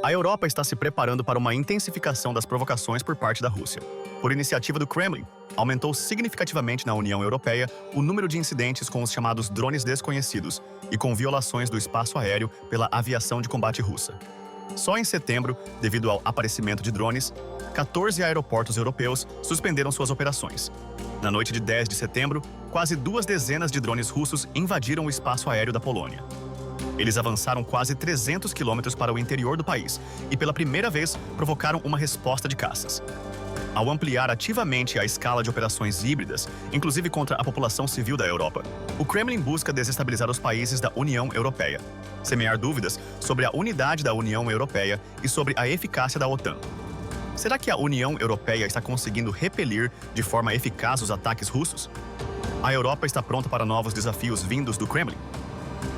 A Europa está se preparando para uma intensificação das provocações por parte da Rússia. Por iniciativa do Kremlin, aumentou significativamente na União Europeia o número de incidentes com os chamados drones desconhecidos e com violações do espaço aéreo pela aviação de combate russa. Só em setembro, devido ao aparecimento de drones, 14 aeroportos europeus suspenderam suas operações. Na noite de 10 de setembro, quase 2 dezenas de drones russos invadiram o espaço aéreo da Polônia. Eles avançaram quase 300 quilômetros para o interior do país e, pela primeira vez, provocaram uma resposta de caças. Ao ampliar ativamente a escala de operações híbridas, inclusive contra a população civil da Europa, o Kremlin busca desestabilizar os países da União Europeia, semear dúvidas sobre a unidade da União Europeia e sobre a eficácia da OTAN. Será que a União Europeia está conseguindo repelir de forma eficaz os ataques russos? A Europa está pronta para novos desafios vindos do Kremlin?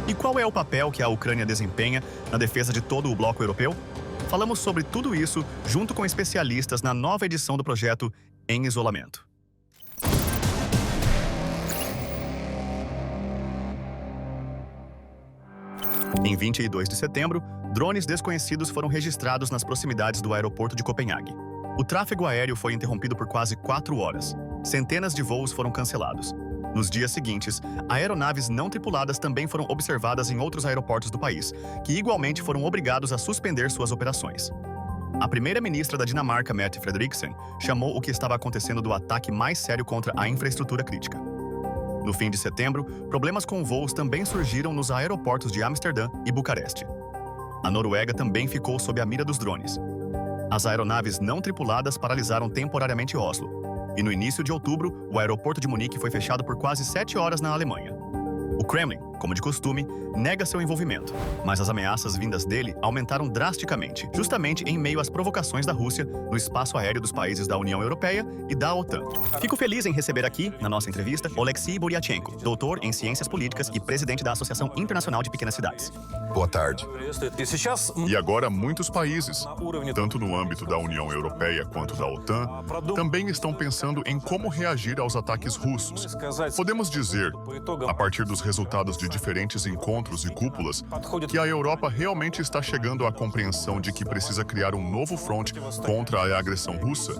E qual é o papel que a Ucrânia desempenha na defesa de todo o bloco europeu? Falamos sobre tudo isso junto com especialistas na nova edição do projeto Em Isolamento. Em 22 de setembro, drones desconhecidos foram registrados nas proximidades do aeroporto de Copenhague. O tráfego aéreo foi interrompido por quase 4 horas. Centenas de voos foram cancelados. Nos dias seguintes, aeronaves não tripuladas também foram observadas em outros aeroportos do país, que igualmente foram obrigados a suspender suas operações. A primeira-ministra da Dinamarca, Mette Frederiksen, chamou o que estava acontecendo do ataque mais sério contra a infraestrutura crítica. No fim de setembro, problemas com voos também surgiram nos aeroportos de Amsterdã e Bucareste. A Noruega também ficou sob a mira dos drones. As aeronaves não tripuladas paralisaram temporariamente Oslo. E no início de outubro, o aeroporto de Munique foi fechado por quase 7 horas na Alemanha. O Kremlin, como de costume, nega seu envolvimento, mas as ameaças vindas dele aumentaram drasticamente, justamente em meio às provocações da Rússia no espaço aéreo dos países da União Europeia e da OTAN. Fico feliz em receber aqui, na nossa entrevista, Oleksiy Buryachenko, doutor em Ciências Políticas e presidente da Associação Internacional de Pequenas Cidades. Boa tarde. E agora muitos países, tanto no âmbito da União Europeia quanto da OTAN, também estão pensando em como reagir aos ataques russos. Podemos dizer, a partir dos resultados de diferentes encontros e cúpulas, que a Europa realmente está chegando à compreensão de que precisa criar um novo fronte contra a agressão russa?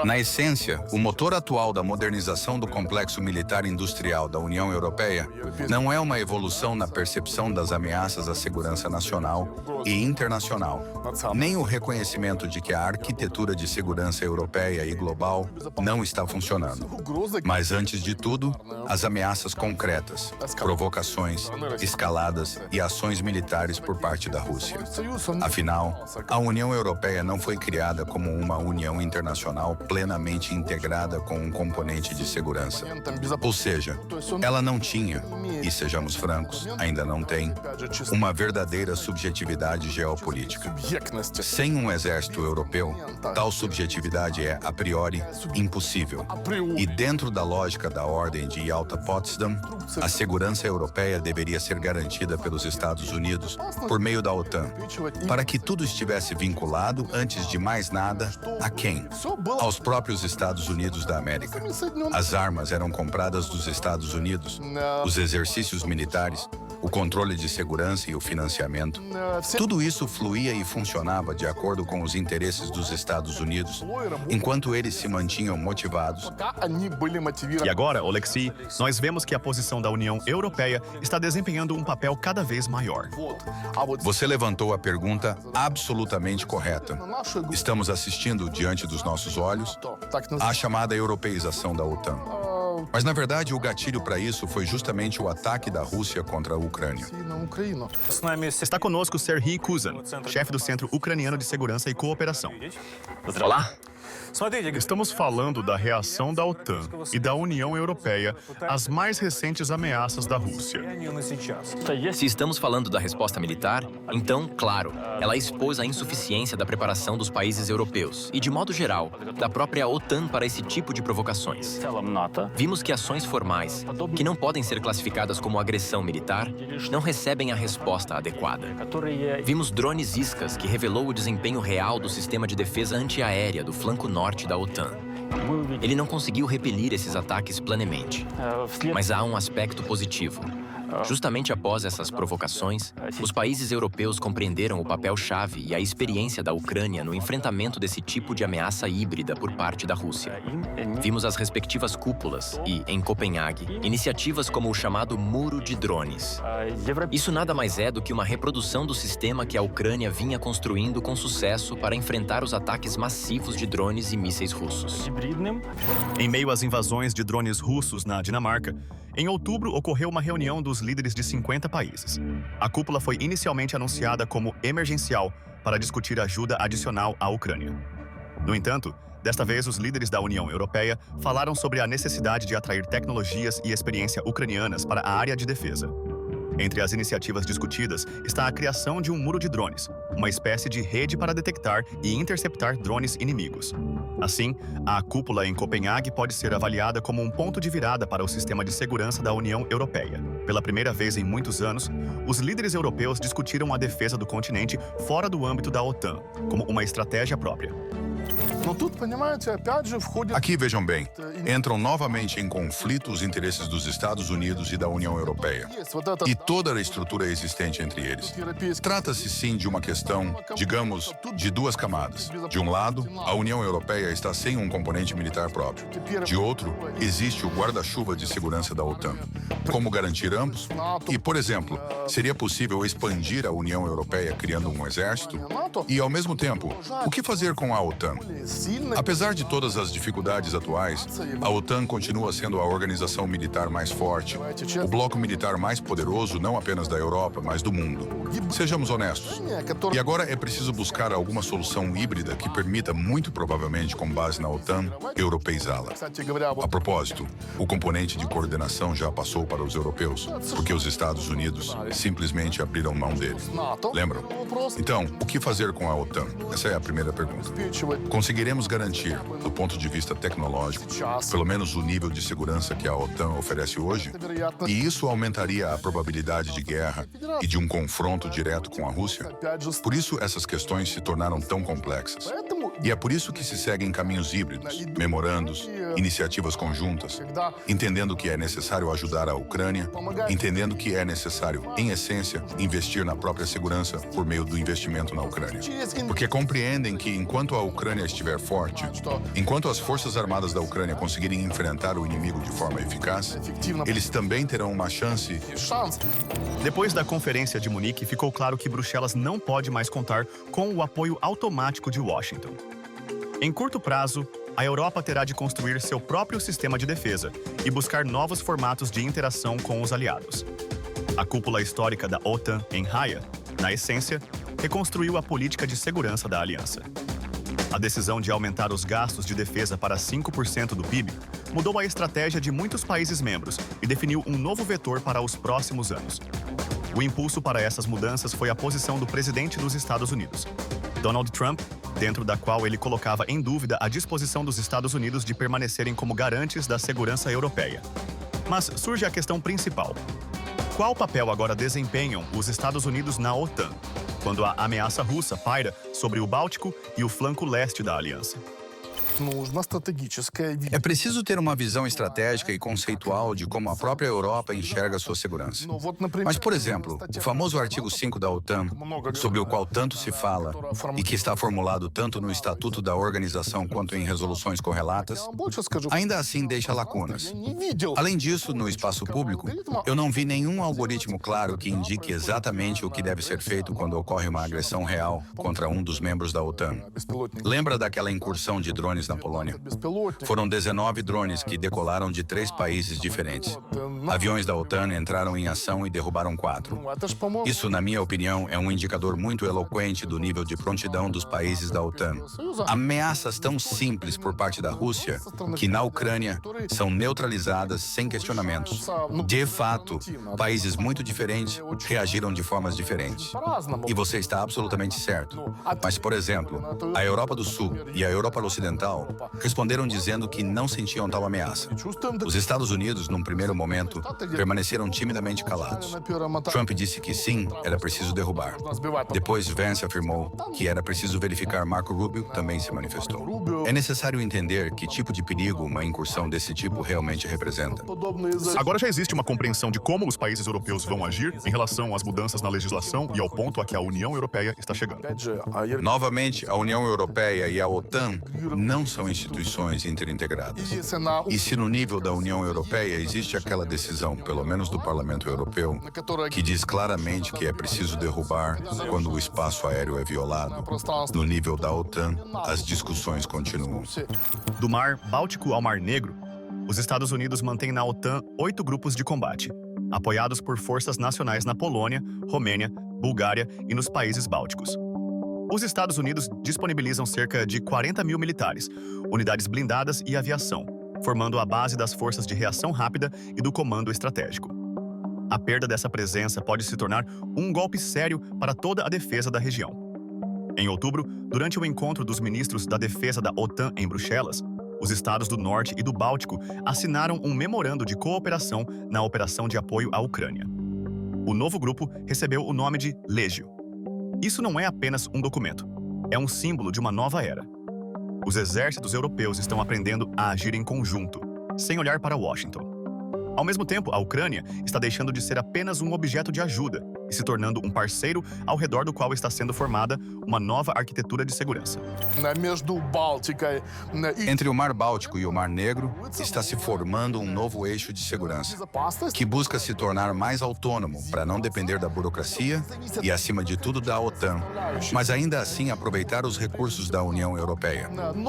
Na essência, o motor atual da modernização do complexo militar industrial da União Europeia não é uma evolução na percepção das ameaças à segurança nacional e internacional, nem o reconhecimento de que a arquitetura de segurança europeia e global não está funcionando. Mas, antes de tudo, as ameaças concretas, provocações, escaladas e ações militares por parte da Rússia. Afinal, a União Europeia não foi criada como uma união internacional plenamente integrada com um componente de segurança. Ou seja, ela não tinha, e sejamos francos, ainda não tem, uma verdadeira subjetividade geopolítica. Sem um exército europeu, tal subjetividade é, a priori, impossível. E dentro da lógica da ordem de Yalta-Potsdam, a segurança europeia deveria ser garantida pelos Estados Unidos por meio da OTAN, para que tudo estivesse vinculado, antes de mais nada, a quem? Aos próprios Estados Unidos da América. As armas eram compradas dos Estados Unidos, os exercícios militares, o controle de segurança e o financiamento. Tudo isso fluía e funcionava de acordo com os interesses dos Estados Unidos, enquanto eles se mantinham motivados. E agora, Oleksiy, nós vemos que a posição da União Europeia está desempenhando um papel cada vez maior. Você levantou a pergunta absolutamente correta. Estamos assistindo, diante dos nossos olhos, à chamada europeização da OTAN. Mas, na verdade, o gatilho para isso foi justamente o ataque da Rússia contra a Ucrânia. Está conosco Serhiy Kuzan, chefe do Centro Ucraniano de Segurança e Cooperação. Olá. Estamos falando da reação da OTAN e da União Europeia às mais recentes ameaças da Rússia. Se estamos falando da resposta militar, então, claro, ela expôs a insuficiência da preparação dos países europeus e, de modo geral, da própria OTAN para esse tipo de provocações. Vimos que ações formais, que não podem ser classificadas como agressão militar, não recebem a resposta adequada. Vimos drones iscas, que revelou o desempenho real do sistema de defesa antiaérea do flanco norte da OTAN. Ele não conseguiu repelir esses ataques planemente. Mas há um aspecto positivo. Justamente após essas provocações, os países europeus compreenderam o papel-chave e a experiência da Ucrânia no enfrentamento desse tipo de ameaça híbrida por parte da Rússia. Vimos as respectivas cúpulas e, em Copenhague, iniciativas como o chamado Muro de Drones. Isso nada mais é do que uma reprodução do sistema que a Ucrânia vinha construindo com sucesso para enfrentar os ataques massivos de drones e mísseis russos. Em meio às invasões de drones russos na Dinamarca, em outubro ocorreu uma reunião dos líderes de 50 países. A cúpula foi inicialmente anunciada como emergencial para discutir ajuda adicional à Ucrânia. No entanto, desta vez os líderes da União Europeia falaram sobre a necessidade de atrair tecnologias e experiência ucranianas para a área de defesa. Entre as iniciativas discutidas está a criação de um muro de drones, uma espécie de rede para detectar e interceptar drones inimigos. Assim, a cúpula em Copenhague pode ser avaliada como um ponto de virada para o sistema de segurança da União Europeia. Pela primeira vez em muitos anos, os líderes europeus discutiram a defesa do continente fora do âmbito da OTAN, como uma estratégia própria. Aqui, vejam bem, entram novamente em conflito os interesses dos Estados Unidos e da União Europeia e toda a estrutura existente entre eles. Trata-se, sim, de uma questão, digamos, de duas camadas. De um lado, a União Europeia está sem um componente militar próprio. De outro, existe o guarda-chuva de segurança da OTAN. Como garantir ambos? E, por exemplo, seria possível expandir a União Europeia criando um exército? E, ao mesmo tempo, o que fazer com a OTAN? Apesar de todas as dificuldades atuais, a OTAN continua sendo a organização militar mais forte, o bloco militar mais poderoso não apenas da Europa, mas do mundo. Sejamos honestos. E agora é preciso buscar alguma solução híbrida que permita, muito provavelmente com base na OTAN, europeizá-la. A propósito, o componente de coordenação já passou para os europeus, porque os Estados Unidos simplesmente abriram mão dele. Lembram? Então, o que fazer com a OTAN? Essa é a primeira pergunta. Conseguiremos garantir, do ponto de vista tecnológico, pelo menos o nível de segurança que a OTAN oferece hoje? E isso aumentaria a probabilidade de guerra e de um confronto direto com a Rússia? Por isso, essas questões se tornaram tão complexas. E é por isso que se seguem caminhos híbridos, memorandos, iniciativas conjuntas, entendendo que é necessário ajudar a Ucrânia, entendendo que é necessário, em essência, investir na própria segurança por meio do investimento na Ucrânia. Porque compreendem que enquanto a Ucrânia estiver forte, enquanto as forças armadas da Ucrânia conseguirem enfrentar o inimigo de forma eficaz, eles também terão uma chance. Depois da Conferência de Munique, ficou claro que Bruxelas não pode mais contar com o apoio automático de Washington. Em curto prazo, a Europa terá de construir seu próprio sistema de defesa e buscar novos formatos de interação com os aliados. A cúpula histórica da OTAN, em Haia, na essência, reconstruiu a política de segurança da aliança. A decisão de aumentar os gastos de defesa para 5% do PIB mudou a estratégia de muitos países membros e definiu um novo vetor para os próximos anos. O impulso para essas mudanças foi a posição do presidente dos Estados Unidos, Donald Trump, dentro da qual ele colocava em dúvida a disposição dos Estados Unidos de permanecerem como garantes da segurança europeia. Mas surge a questão principal. Qual papel agora desempenham os Estados Unidos na OTAN, quando a ameaça russa paira sobre o Báltico e o flanco leste da aliança? É preciso ter uma visão estratégica e conceitual de como a própria Europa enxerga sua segurança. Mas, por exemplo, o famoso artigo 5 da OTAN, sobre o qual tanto se fala e que está formulado tanto no Estatuto da Organização quanto em resoluções correlatas, ainda assim deixa lacunas. Além disso, no espaço público, eu não vi nenhum algoritmo claro que indique exatamente o que deve ser feito quando ocorre uma agressão real contra um dos membros da OTAN. Lembra daquela incursão de drones na Polônia? Foram 19 drones que decolaram de 3 países diferentes. Aviões da OTAN entraram em ação e derrubaram 4. Isso, na minha opinião, é um indicador muito eloquente do nível de prontidão dos países da OTAN. Ameaças tão simples por parte da Rússia que, na Ucrânia, são neutralizadas sem questionamentos. De fato, países muito diferentes reagiram de formas diferentes. E você está absolutamente certo. Mas, por exemplo, a Europa do Sul e a Europa Ocidental Ocidental responderam dizendo que não sentiam tal ameaça. Os Estados Unidos, num primeiro momento, permaneceram timidamente calados. Trump disse que sim, era preciso derrubar. Depois, Vance afirmou que era preciso verificar. Marco Rubio também se manifestou. É necessário entender que tipo de perigo uma incursão desse tipo realmente representa. Agora já existe uma compreensão de como os países europeus vão agir em relação às mudanças na legislação e ao ponto a que a União Europeia está chegando. Novamente, a União Europeia e a OTAN não são instituições interintegradas. E se no nível da União Europeia existe aquela decisão, pelo menos do Parlamento Europeu, que diz claramente que é preciso derrubar quando o espaço aéreo é violado, no nível da OTAN, as discussões continuam. Do Mar Báltico ao Mar Negro, os Estados Unidos mantêm na OTAN 8 grupos de combate, apoiados por forças nacionais na Polônia, Romênia, Bulgária e nos países bálticos. Os Estados Unidos disponibilizam cerca de 40 mil militares, unidades blindadas e aviação, formando a base das forças de reação rápida e do comando estratégico. A perda dessa presença pode se tornar um golpe sério para toda a defesa da região. Em outubro, durante o encontro dos ministros da defesa da OTAN em Bruxelas, os estados do Norte e do Báltico assinaram um memorando de cooperação na operação de apoio à Ucrânia. O novo grupo recebeu o nome de Legio. Isso não é apenas um documento, é um símbolo de uma nova era. Os exércitos europeus estão aprendendo a agir em conjunto, sem olhar para Washington. Ao mesmo tempo, a Ucrânia está deixando de ser apenas um objeto de ajuda e se tornando um parceiro ao redor do qual está sendo formada uma nova arquitetura de segurança. Entre o Mar Báltico e o Mar Negro, está se formando um novo eixo de segurança, que busca se tornar mais autônomo para não depender da burocracia e, acima de tudo, da OTAN, mas ainda assim aproveitar os recursos da União Europeia.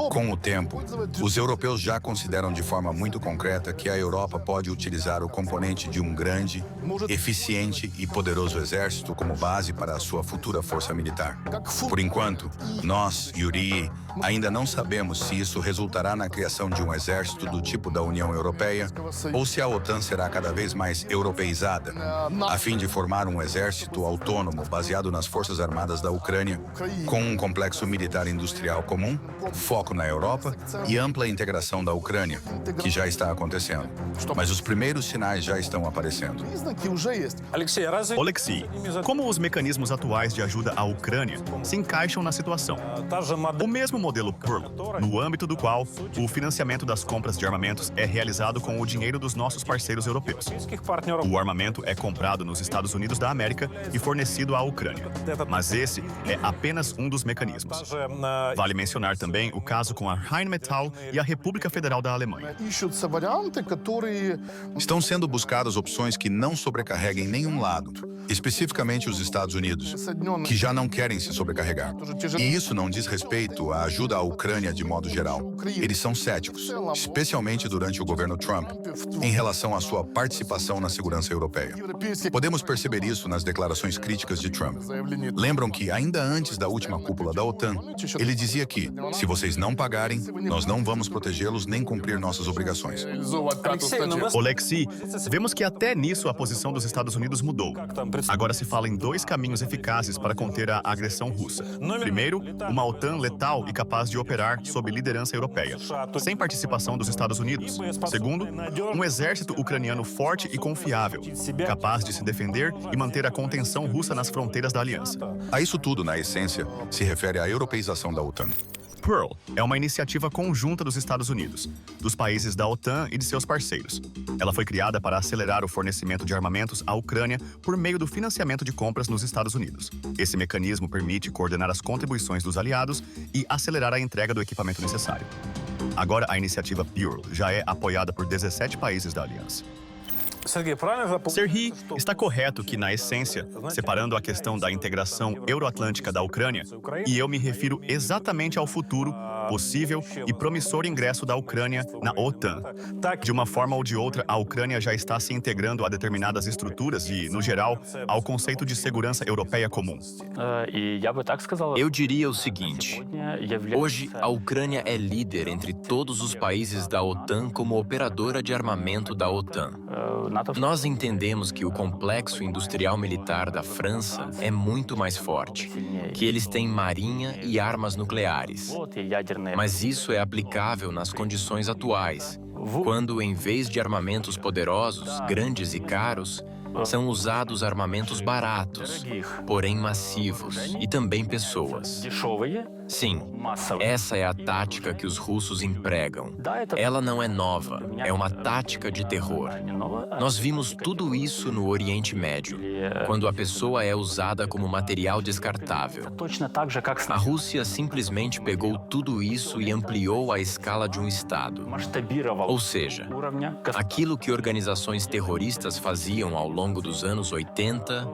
Com o tempo, os europeus já consideram de forma muito concreta que a Europa pode utilizar o componente de um grande, eficiente e poderoso exército como base para a sua futura força militar. Por enquanto, nós, Yuri, ainda não sabemos se isso resultará na criação de um exército do tipo da União Europeia ou se a OTAN será cada vez mais europeizada, a fim de formar um exército autônomo baseado nas forças armadas da Ucrânia, com um complexo militar industrial comum, foco na Europa e ampla integração da Ucrânia, que já está acontecendo. Mas os primeiros sinais já estão aparecendo. Oleksiy, como os mecanismos atuais de ajuda à Ucrânia se encaixam na situação? O mesmo modelo Pearl, no âmbito do qual o financiamento das compras de armamentos é realizado com o dinheiro dos nossos parceiros europeus. O armamento é comprado nos Estados Unidos da América e fornecido à Ucrânia. Mas esse é apenas um dos mecanismos. Vale mencionar também o caso com a Rheinmetall e a República Federal da Alemanha. Estão sendo buscadas opções que não sobrecarreguem nenhum lado, especificamente os Estados Unidos, que já não querem se sobrecarregar. E isso não diz respeito à ajuda à Ucrânia de modo geral. Eles são céticos, especialmente durante o governo Trump, em relação à sua participação na segurança europeia. Podemos perceber isso nas declarações críticas de Trump. Lembram que, ainda antes da última cúpula da OTAN, ele dizia que, se vocês não pagarem, nós não vamos protegê-los nem cumprir nossas obrigações. Oleksiy, vemos que até nisso a posição dos Estados Unidos mudou. Agora se fala em 2 caminhos eficazes para conter a agressão russa. Primeiro, uma OTAN letal e capaz de operar sob liderança europeia, sem participação dos Estados Unidos. Segundo, um exército ucraniano forte e confiável, capaz de se defender e manter a contenção russa nas fronteiras da aliança. A isso tudo, na essência, se refere à europeização da OTAN. Pearl é uma iniciativa conjunta dos Estados Unidos, dos países da OTAN e de seus parceiros. Ela foi criada para acelerar o fornecimento de armamentos à Ucrânia por meio do financiamento de compras nos Estados Unidos. Esse mecanismo permite coordenar as contribuições dos aliados e acelerar a entrega do equipamento necessário. Agora, a iniciativa Pearl já é apoiada por 17 países da aliança. Serhiy, está correto que, na essência, separando a questão da integração euroatlântica da Ucrânia, e eu me refiro exatamente ao futuro, possível e promissor ingresso da Ucrânia na OTAN. De uma forma ou de outra, a Ucrânia já está se integrando a determinadas estruturas e, no geral, ao conceito de segurança europeia comum. Eu diria o seguinte: hoje, a Ucrânia é líder entre todos os países da OTAN como operadora de armamento da OTAN. Nós entendemos que o complexo industrial militar da França é muito mais forte, que eles têm marinha e armas nucleares. Mas isso é aplicável nas condições atuais, quando, em vez de armamentos poderosos, grandes e caros, são usados armamentos baratos, porém massivos, e também pessoas. Sim, essa é a tática que os russos empregam. Ela não é nova, é uma tática de terror. Nós vimos tudo isso no Oriente Médio, quando a pessoa é usada como material descartável. A Rússia simplesmente pegou tudo isso e ampliou a escala de um Estado. Ou seja, aquilo que organizações terroristas faziam ao longo dos anos 80,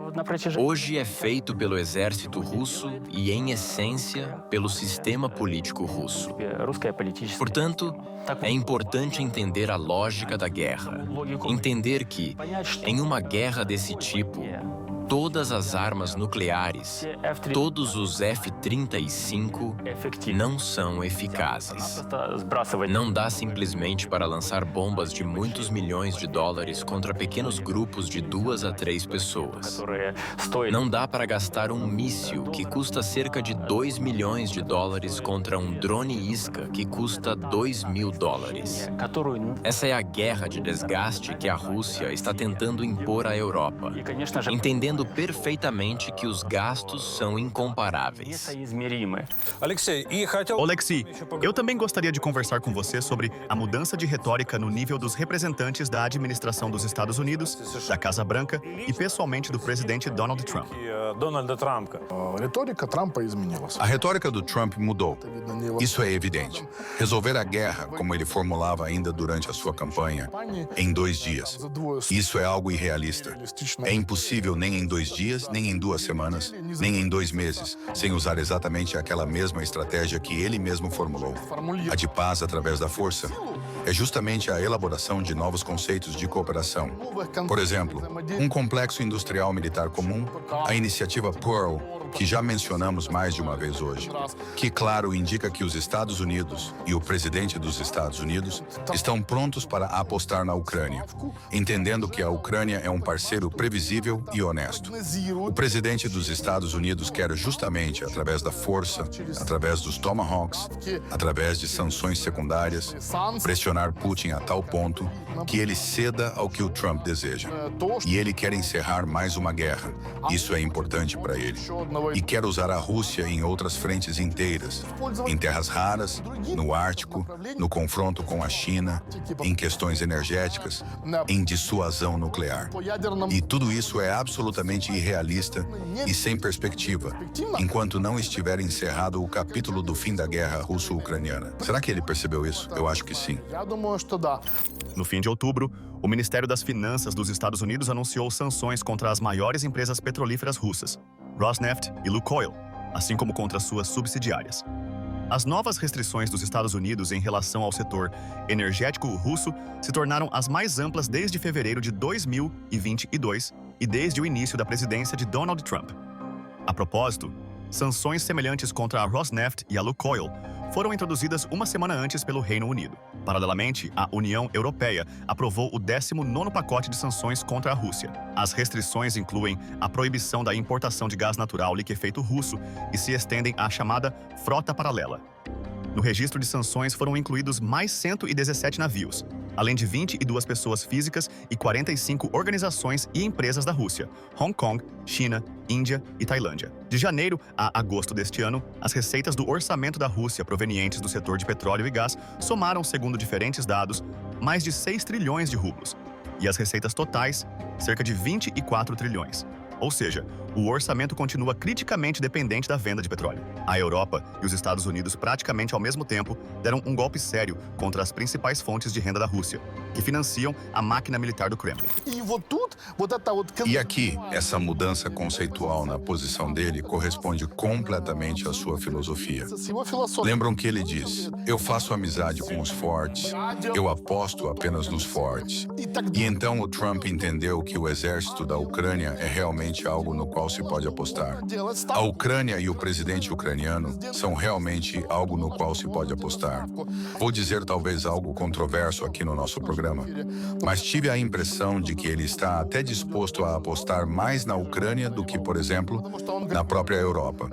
hoje é feito pelo exército russo e, em essência, pelo sistema político russo. Portanto, é importante entender a lógica da guerra. Entender que, em uma guerra desse tipo, todas as armas nucleares, todos os F-35 não são eficazes. Não dá simplesmente para lançar bombas de muitos milhões de dólares contra pequenos grupos de 2 a 3 pessoas. Não dá para gastar um míssil que custa cerca de 2 milhões de dólares contra um drone isca que custa 2 mil dólares. Essa é a guerra de desgaste que a Rússia está tentando impor à Europa, entendendo perfeitamente que os gastos são incomparáveis. Oleksiy, eu também gostaria de conversar com você sobre a mudança de retórica no nível dos representantes da administração dos Estados Unidos, da Casa Branca e pessoalmente do presidente Donald Trump. A retórica do Trump mudou. Isso é evidente. Resolver a guerra, como ele formulava ainda durante a sua campanha, em 2 dias. Isso é algo irrealista. É impossível nem em 2 dias, nem em 2 semanas, nem em 2 meses, sem usar exatamente aquela mesma estratégia que ele mesmo formulou. A de paz através da força é justamente a elaboração de novos conceitos de cooperação. Por exemplo, um complexo industrial militar comum, a iniciativa Pearl, que já mencionamos mais de uma vez hoje, que, claro, indica que os Estados Unidos e o presidente dos Estados Unidos estão prontos para apostar na Ucrânia, entendendo que a Ucrânia é um parceiro previsível e honesto. O presidente dos Estados Unidos quer justamente, através da força, através dos Tomahawks, através de sanções secundárias, pressionar Putin a tal ponto que ele ceda ao que o Trump deseja. E ele quer encerrar mais uma guerra. Isso é importante para ele. E quer usar a Rússia em outras frentes inteiras, em terras raras, no Ártico, no confronto com a China, em questões energéticas, em dissuasão nuclear. E tudo isso é absolutamente irrealista e sem perspectiva, enquanto não estiver encerrado o capítulo do fim da guerra russo-ucraniana. Será que ele percebeu isso? Eu acho que sim. No fim de outubro, o Ministério das Finanças dos Estados Unidos anunciou sanções contra as maiores empresas petrolíferas russas, Rosneft e Lukoil, assim como contra suas subsidiárias. As novas restrições dos Estados Unidos em relação ao setor energético russo se tornaram as mais amplas desde fevereiro de 2022 e desde o início da presidência de Donald Trump. A propósito, sanções semelhantes contra a Rosneft e a Lukoil foram introduzidas uma semana antes pelo Reino Unido. Paralelamente, a União Europeia aprovou o 19º pacote de sanções contra a Rússia. As restrições incluem a proibição da importação de gás natural liquefeito russo e se estendem à chamada frota paralela. No registro de sanções foram incluídos mais 117 navios, além de 22 pessoas físicas e 45 organizações e empresas da Rússia, Hong Kong, China, Índia e Tailândia. De janeiro a agosto deste ano, as receitas do orçamento da Rússia provenientes do setor de petróleo e gás somaram, segundo diferentes dados, mais de 6 trilhões de rublos, e as receitas totais, cerca de 24 trilhões. Ou seja, o orçamento continua criticamente dependente da venda de petróleo. A Europa e os Estados Unidos, praticamente ao mesmo tempo, deram um golpe sério contra as principais fontes de renda da Rússia, que financiam a máquina militar do Kremlin. E aqui, essa mudança conceitual na posição dele corresponde completamente à sua filosofia. Lembram que ele diz: eu faço amizade com os fortes, eu aposto apenas nos fortes. E então o Trump entendeu que o exército da Ucrânia é realmente realmente algo no qual se pode apostar. A Ucrânia e o presidente ucraniano são realmente algo no qual se pode apostar. Vou dizer talvez algo controverso aqui no nosso programa, mas tive a impressão de que ele está até disposto a apostar mais na Ucrânia do que, por exemplo, na própria Europa.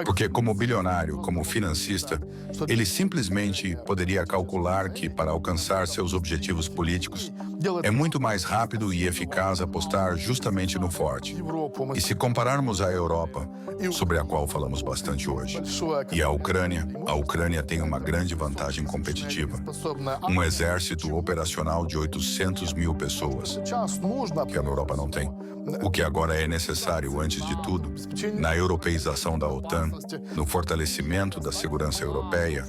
Porque como bilionário, como financista, ele simplesmente poderia calcular que, para alcançar seus objetivos políticos, é muito mais rápido e eficaz apostar justamente no forte. E se compararmos a Europa, sobre a qual falamos bastante hoje, e a Ucrânia tem uma grande vantagem competitiva. Um exército operacional de 800 mil pessoas, que a Europa não tem. O que agora é necessário, antes de tudo, na europeização da OTAN, no fortalecimento da segurança europeia,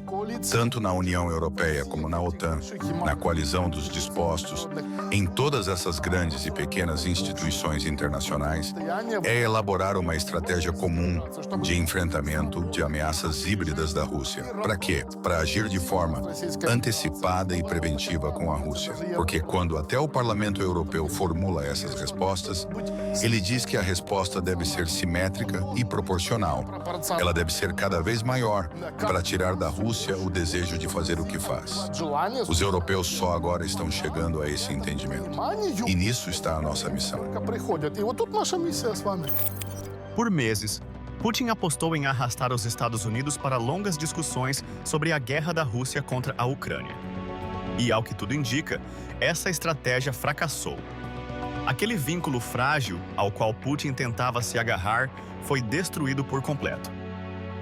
tanto na União Europeia como na OTAN, na coalizão dos dispostos, em todas essas grandes e pequenas instituições internacionais, é elaborar uma estratégia comum de enfrentamento de ameaças híbridas da Rússia. Para quê? Para agir de forma antecipada e preventiva com a Rússia. Porque quando até o Parlamento Europeu formula essas respostas, ele diz que a resposta deve ser simétrica e proporcional. Ela deve ser cada vez maior para tirar da Rússia o desejo de fazer o que faz. Os europeus só agora estão chegando a esse entendimento. E nisso está a nossa missão. Por meses, Putin apostou em arrastar os Estados Unidos para longas discussões sobre a guerra da Rússia contra a Ucrânia. E, ao que tudo indica, essa estratégia fracassou. Aquele vínculo frágil ao qual Putin tentava se agarrar foi destruído por completo.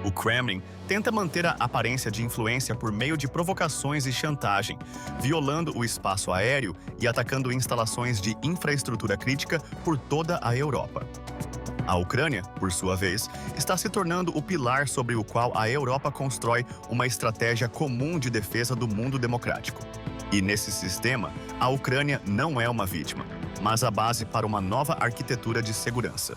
O Kremlin tenta manter a aparência de influência por meio de provocações e chantagem, violando o espaço aéreo e atacando instalações de infraestrutura crítica por toda a Europa. A Ucrânia, por sua vez, está se tornando o pilar sobre o qual a Europa constrói uma estratégia comum de defesa do mundo democrático. E nesse sistema, a Ucrânia não é uma vítima, mas a base para uma nova arquitetura de segurança.